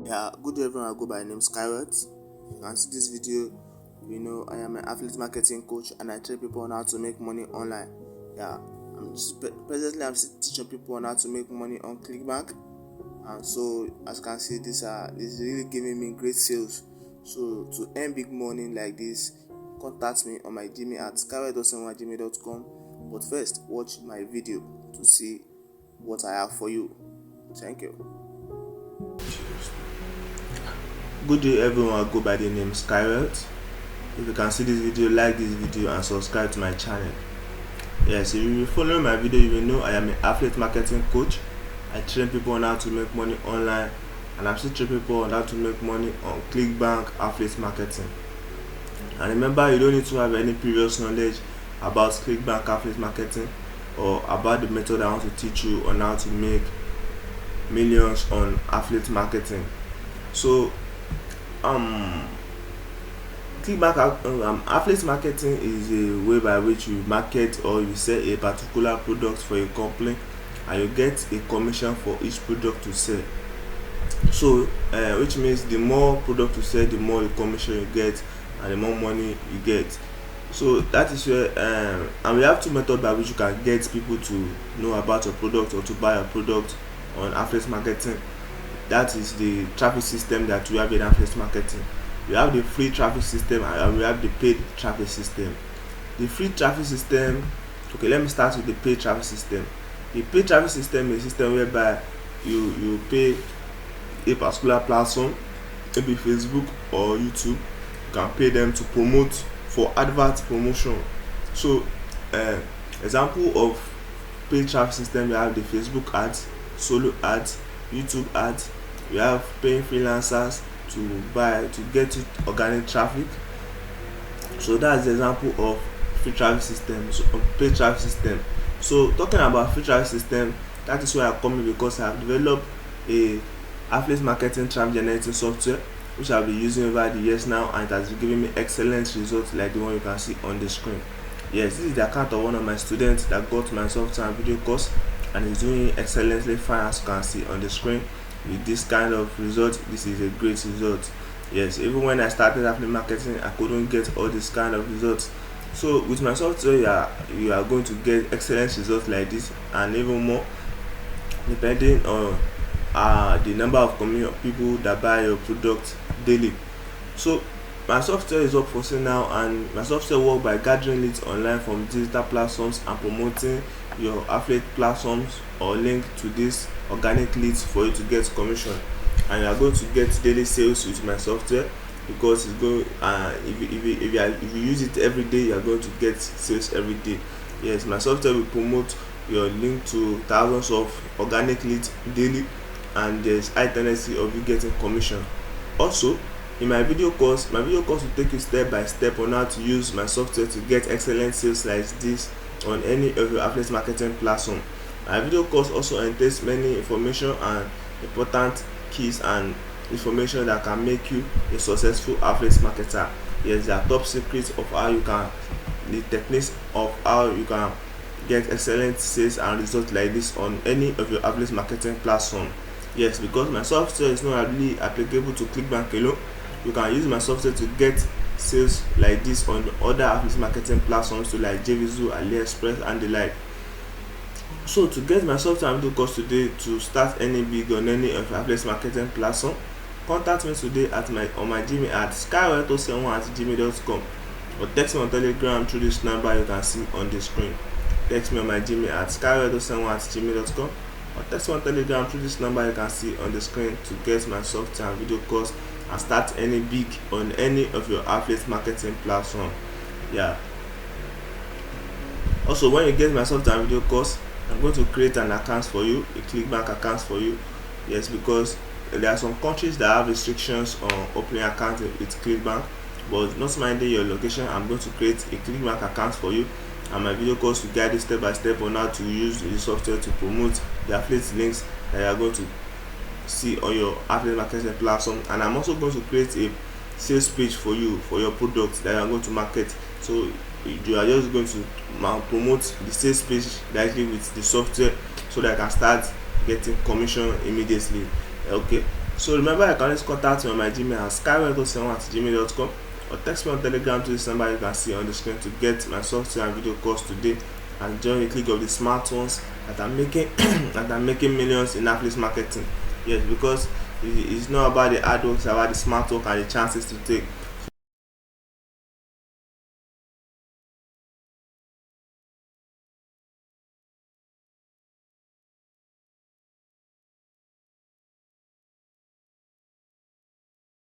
Yeah, good day everyone. I go by name Skyrot. You can see this video. I am an affiliate marketing coach and I train people on how to make money online. Yeah, presently I'm still teaching people on how to make money on ClickBank, and so as you can see, this is really giving me great sales. So to earn big money like this, contact me on my Gmail at skyrot@gmail.com. But first, watch my video to see what I have for you. Thank you. Good day everyone. I go by the name Skyrot. If you can see this video, like this video and subscribe to my channel. Yes, if you follow my video, you will know I am an affiliate marketing coach. I train people on how to make money online, and I'm still training people on how to make money on ClickBank affiliate marketing. And remember, you don't need to have any previous knowledge about ClickBank affiliate marketing or about the method I want to teach you on how to make millions on affiliate marketing. So ClickBank affiliate marketing is a way by which you market or you sell a particular product for a company, and you get a commission for each product to sell. So which means the more product you sell, the more the commission you get and the more money you get. So that is where and we have two methods by which you can get people to know about your product or to buy your product on affiliate marketing. That is the traffic system that we have in affiliate marketing. We have the free traffic system and we have the paid traffic system. The free traffic system, okay, let me start with the paid traffic system. The paid traffic system is a system whereby you pay a particular platform, maybe Facebook or YouTube. You can pay them to promote for advert promotion. So example of paid traffic system, we have the Facebook ads, solo ads, YouTube ads. We have paying freelancers to get organic traffic. So that's the example of free traffic system, so paid traffic system. So talking about free traffic system, that is where I come in because I have developed a affiliate marketing traffic generating software which I've been using over the years now, and it has been giving me excellent results like the one you can see on the screen. Yes, this is the account of one of my students that got my software and video course, and is doing excellently fine as you can see on the screen. With this kind of result, this is a great result. Yes, even when I started affiliate marketing, I couldn't get all this kind of results. So with my software, you are going to get excellent results like this and even more, depending on the number of people that buy your product daily. So my software is up for sale now, and my software works by gathering leads online from digital platforms and promoting your affiliate platforms or link to these organic leads for you to get commission. And you are going to get daily sales with my software because it's going if you use it every day, you are going to get sales every day. Yes, my software will promote your link to thousands of organic leads daily, and there's high tendency of you getting commission. Also, in my video course will take you step by step on how to use my software to get excellent sales like this on any of your affiliate marketing platform. My video course also entails many information and important keys and information that can make you a successful affiliate marketer. Yes, there are top secrets of the techniques of how you can get excellent sales and results like this on any of your affiliate marketing platform. Yes, because my software is not really applicable to ClickBank alone, you can use my software to get sales like this on other affiliate marketing platforms too, like JVZoo, AliExpress and the like. So to get my software and video course today, to start any big on any of your affiliate marketing platform, contact me today on my Gmail at skyrot71@gmail.com, or text me on Telegram through this number you can see on the screen. Text me on my Gmail at skyrot71@gmail.com, or text me on Telegram through this number you can see on the screen to get my software and video course and start any big on any of your affiliate marketing platform. Yeah. Also, when you get my software and video course, I'm going to create an account for you, a ClickBank account for you. Yes, because there are some countries that have restrictions on opening account with ClickBank, but not minding your location, I'm going to create a ClickBank account for you, and my video course will guide you step by step on how to use the software to promote the affiliate links that you are going to see on your affiliate marketing platform. And I'm also going to create a sales page for you for your product that you are going to market. So you are just going to promote the sales page directly with the software so that I can start getting commission immediately. Okay, So remember, you can always contact me on my Gmail at skyway7@gmail.com, or text me on Telegram to this number you can see on the screen to get my software and video course today and join the clique of the smart ones that are making that are making millions in affiliate marketing. Yes, because it's not about the hard work, it's about the smart work and the chances to take.